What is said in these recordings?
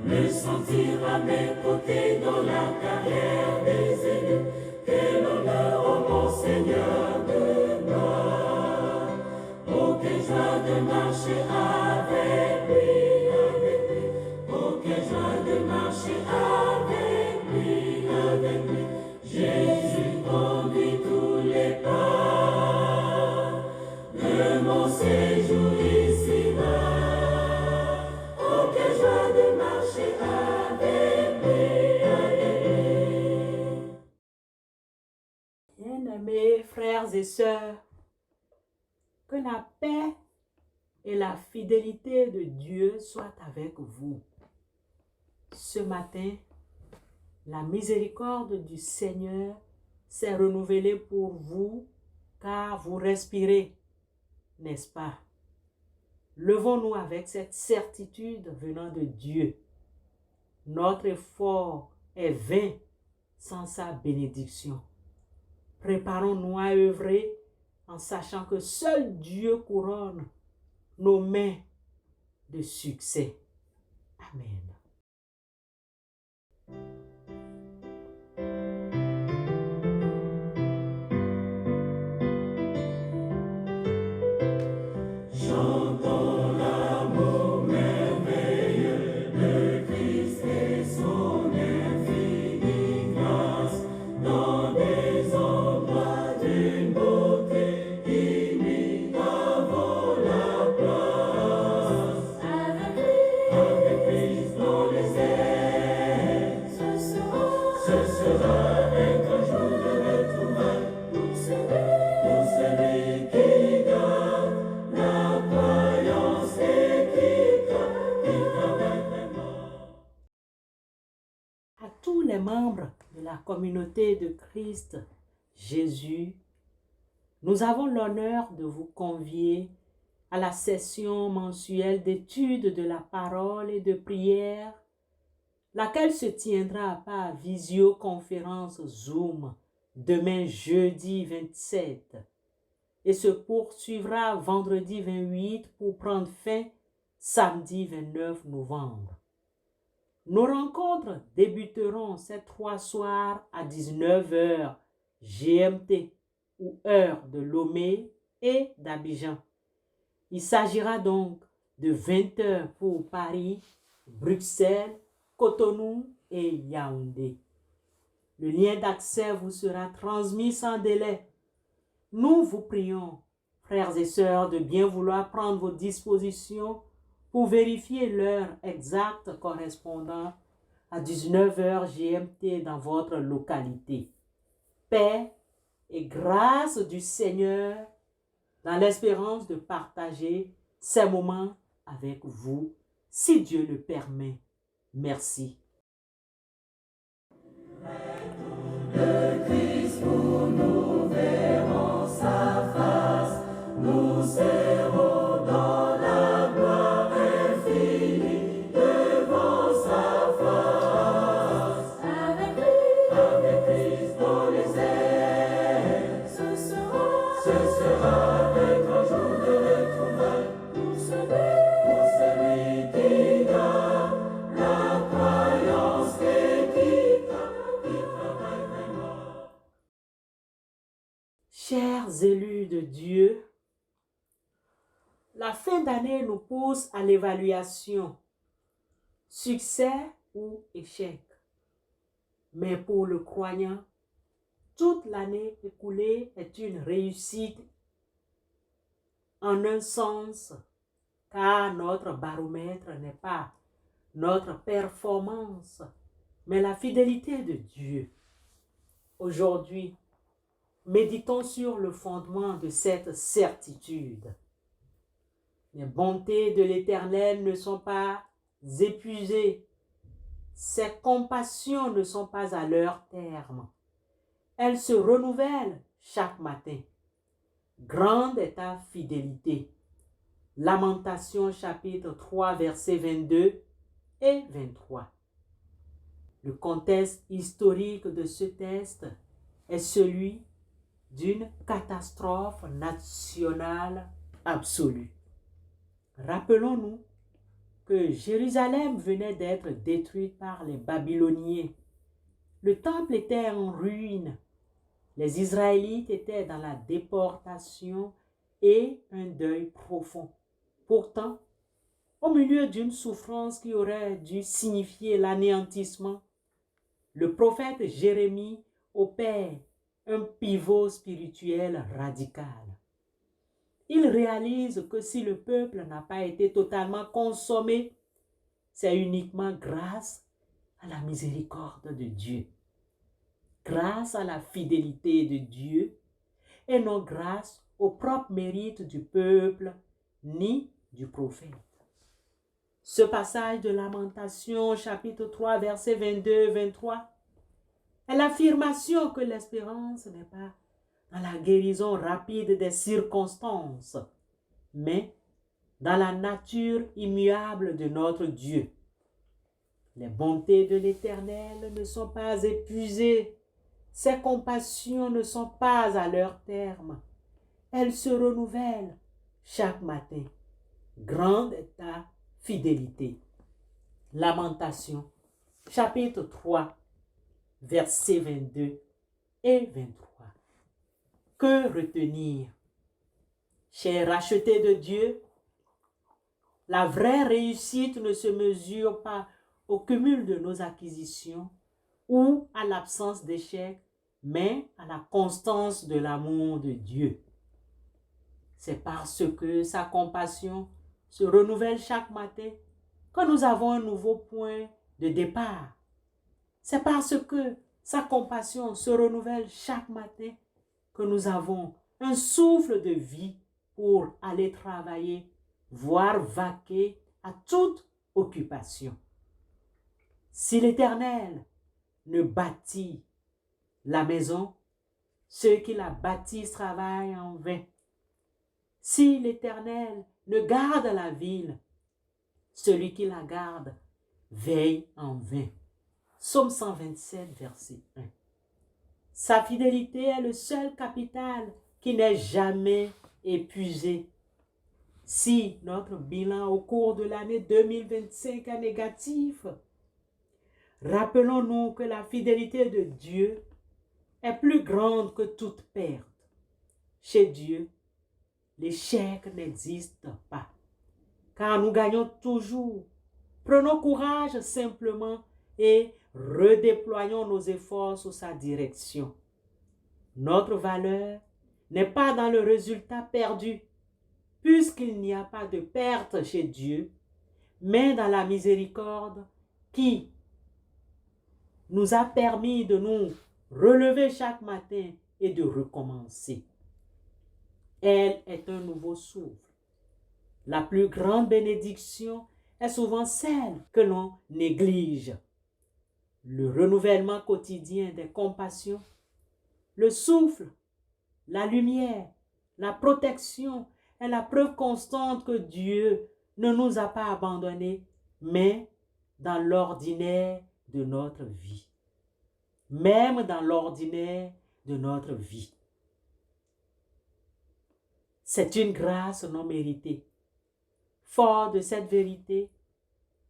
me sentir à mes côtés dans la carrière des élus. Quel honneur, ô mon Seigneur de gloire. Oh, quelle joie de marcher avec lui, avec lui. Oh, quelle joie de marcher avec lui, avec lui. Jésus conduit tous les pas de mon séjour ici-bas. Oh, quelle joie de marcher avec lui, avec lui. Bien-aimés frères et sœurs, que la paix et la fidélité de Dieu soient avec vous. Ce matin, la miséricorde du Seigneur s'est renouvelée pour vous, car vous respirez, n'est-ce pas? Levons-nous avec cette certitude venant de Dieu. Notre effort est vain sans sa bénédiction. Préparons-nous à œuvrer en sachant que seul Dieu couronne nos mains de succès. Amen. Chantons l'amour merveilleux de Christ et son infinie grâce dans des endroits d'une beauté inouïe avant la place. Avec Christ dans les airs, ce sera un grand jour de retrouvailles pour celui qui garde la croyance et qui travaille vraiment. À tous les membres de la communauté de Christ Jésus, nous avons l'honneur de vous convier à la session mensuelle d'études de la parole et de prière, laquelle se tiendra par visioconférence Zoom demain jeudi 27 et se poursuivra vendredi 28 pour prendre fin samedi 29 novembre. Nos rencontres débuteront ces 3 soirs à 19h GMT ou heure de Lomé et d'Abidjan. Il s'agira donc de 20h pour Paris, Bruxelles, Cotonou et Yaoundé. Le lien d'accès vous sera transmis sans délai. Nous vous prions, frères et sœurs, de bien vouloir prendre vos dispositions pour vérifier l'heure exacte correspondant à 19h GMT dans votre localité. Paix et grâce du Seigneur dans l'espérance de partager ces moments avec vous, si Dieu le permet. Merci. Le Christ pour nous verrons sa face, nous serons dans la gloire infinie devant sa face. Avec Christ dans les airs, ce sera un grand jour de retrouvailles pour celui qui garde la croyance et qui travaille vraiment. Chers élus de Dieu, la fin d'année nous pousse à l'évaluation, succès ou échec. Mais pour le croyant, toute l'année écoulée est une réussite en un sens, car notre baromètre n'est pas notre performance, mais la fidélité de Dieu. Aujourd'hui, méditons sur le fondement de cette certitude. Les bontés de l'Éternel ne sont pas épuisées. Ses compassions ne sont pas à leur terme. Elles se renouvellent chaque matin. Grande est ta fidélité. Lamentation chapitre 3 versets 22 et 23. Le contexte historique de ce texte est celui d'une catastrophe nationale absolue. Rappelons-nous que Jérusalem venait d'être détruite par les Babyloniens. Le temple était en ruine. Les Israélites étaient dans la déportation et un deuil profond. Pourtant, au milieu d'une souffrance qui aurait dû signifier l'anéantissement, le prophète Jérémie opère un pivot spirituel radical. Il réalise que si le peuple n'a pas été totalement consommé, c'est uniquement grâce à la miséricorde de Dieu, grâce à la fidélité de Dieu et non grâce au propre mérite du peuple ni du prophète. Ce passage de Lamentation, chapitre 3, versets 22-23, est l'affirmation que l'espérance n'est pas dans la guérison rapide des circonstances, mais dans la nature immuable de notre Dieu. Les bontés de l'Éternel ne sont pas épuisées, ses compassions ne sont pas à leur terme. Elles se renouvellent chaque matin. Grande est ta fidélité. Lamentation, chapitre 3, versets 22 et 23. Que retenir? Chers rachetés de Dieu, la vraie réussite ne se mesure pas au cumul de nos acquisitions ou à l'absence d'échecs, mais à la constance de l'amour de Dieu. C'est parce que sa compassion se renouvelle chaque matin que nous avons un nouveau point de départ. C'est parce que sa compassion se renouvelle chaque matin que nous avons un souffle de vie pour aller travailler, voire vaquer à toute occupation. Si l'Éternel ne bâtit la maison, ceux qui la bâtissent travaillent en vain. Si l'Éternel ne garde la ville, celui qui la garde veille en vain. Psaume 127, verset 1. Sa fidélité est le seul capital qui n'est jamais épuisé. Si notre bilan au cours de l'année 2025 est négatif, rappelons-nous que la fidélité de Dieu est plus grande que toute perte. Chez Dieu, l'échec n'existe pas, car nous gagnons toujours. Prenons courage simplement et redéployons nos efforts sous sa direction. Notre valeur n'est pas dans le résultat perdu, puisqu'il n'y a pas de perte chez Dieu, mais dans la miséricorde qui nous a permis de nous relever chaque matin et de recommencer. Elle est un nouveau souffle. La plus grande bénédiction est souvent celle que l'on néglige. Le renouvellement quotidien des compassions, le souffle, la lumière, la protection est la preuve constante que Dieu ne nous a pas abandonnés, mais dans l'ordinaire de notre vie. Même dans l'ordinaire de notre vie. C'est une grâce non méritée. Fort de cette vérité,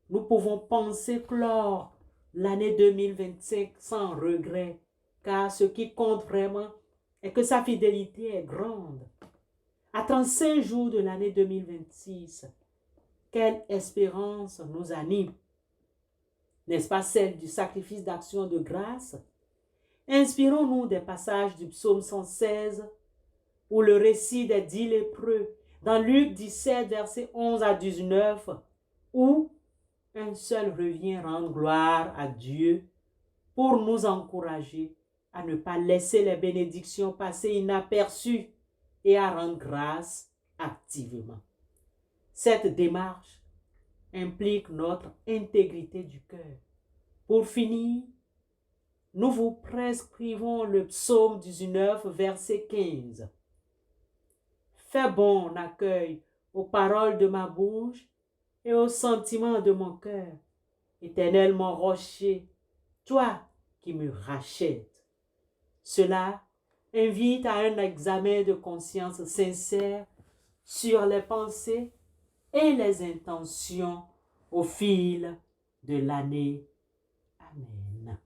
nous pouvons penser clore l'année 2025 sans regret, car ce qui compte vraiment est que sa fidélité est grande. À 35 jours de l'année 2026, quelle espérance nous anime? N'est-ce pas celle du sacrifice d'action de grâce? Inspirons-nous des passages du psaume 116 ou le récit des 10 lépreux dans Luc 17, versets 11 à 19, où un seul revient rendre gloire à Dieu pour nous encourager à ne pas laisser les bénédictions passer inaperçues et à rendre grâce activement. Cette démarche implique notre intégrité du cœur. Pour finir, nous vous prescrivons le psaume 19, verset 15. Fais bon accueil aux paroles de ma bouche et aux sentiments de mon cœur. Éternel mon rocher, toi qui me rachètes. Cela invite à un examen de conscience sincère sur les pensées et les intentions au fil de l'année. Amen.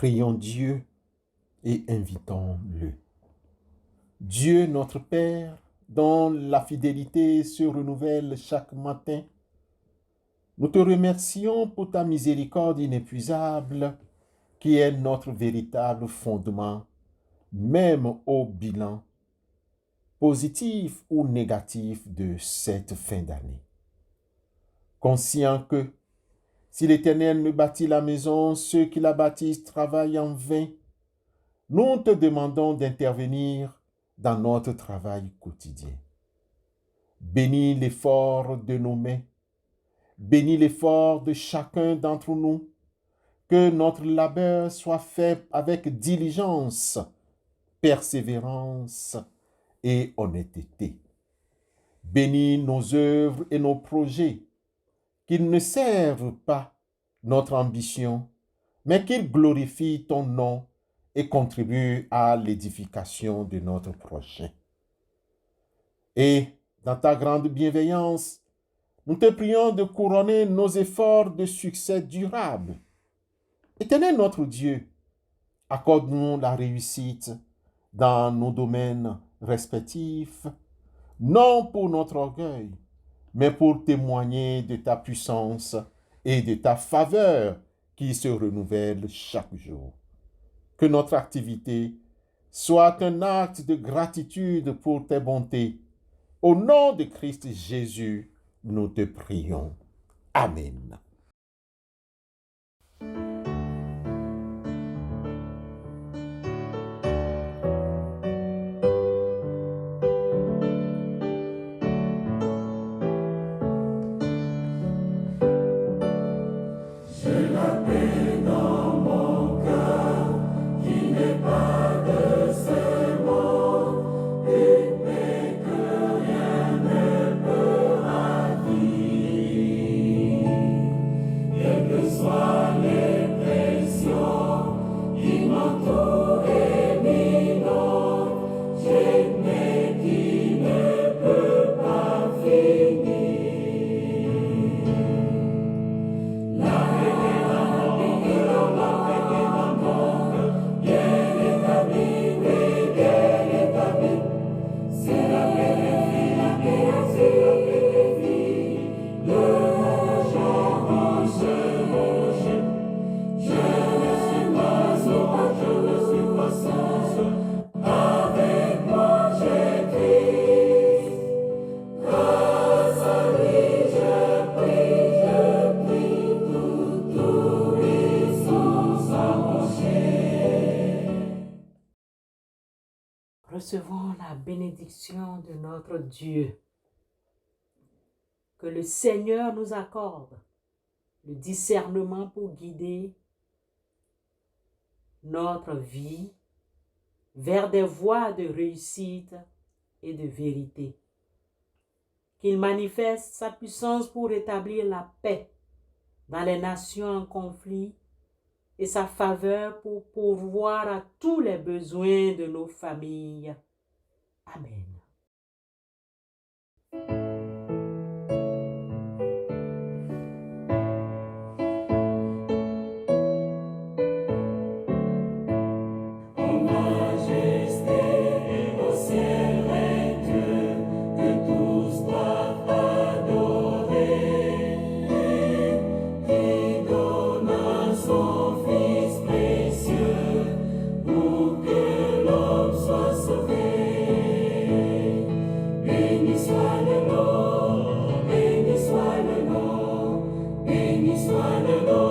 Prions Dieu et invitons-le. Dieu notre Père, dont la fidélité se renouvelle chaque matin, nous te remercions pour ta miséricorde inépuisable qui est notre véritable fondement, même au bilan, positif ou négatif de cette fin d'année. Conscient que si l'Éternel ne bâtit la maison, ceux qui la bâtissent travaillent en vain. Nous te demandons d'intervenir dans notre travail quotidien. Bénis l'effort de nos mains. Bénis l'effort de chacun d'entre nous. Que notre labeur soit fait avec diligence, persévérance et honnêteté. Bénis nos œuvres et nos projets, qu'ils ne servent pas notre ambition, mais qu'ils glorifient ton nom et contribuent à l'édification de notre prochain. Et dans ta grande bienveillance, nous te prions de couronner nos efforts de succès durable. Éternel notre Dieu, accorde-nous la réussite dans nos domaines respectifs, non pour notre orgueil, mais pour témoigner de ta puissance et de ta faveur qui se renouvelle chaque jour. Que notre activité soit un acte de gratitude pour tes bontés. Au nom de Christ Jésus, nous te prions. Amen. la bénédiction de notre Dieu. Que le Seigneur nous accorde le discernement pour guider notre vie vers des voies de réussite et de vérité. Qu'il manifeste sa puissance pour rétablir la paix dans les nations en conflit et sa faveur pour pourvoir à tous les besoins de nos familles. Amen. En majesté au ciel règne Dieu, que tous doivent adorer, qui donna son Fils précieux pour que l'homme soit sauvé. Béni soit le nom, béni soit le nom, béni soit le nom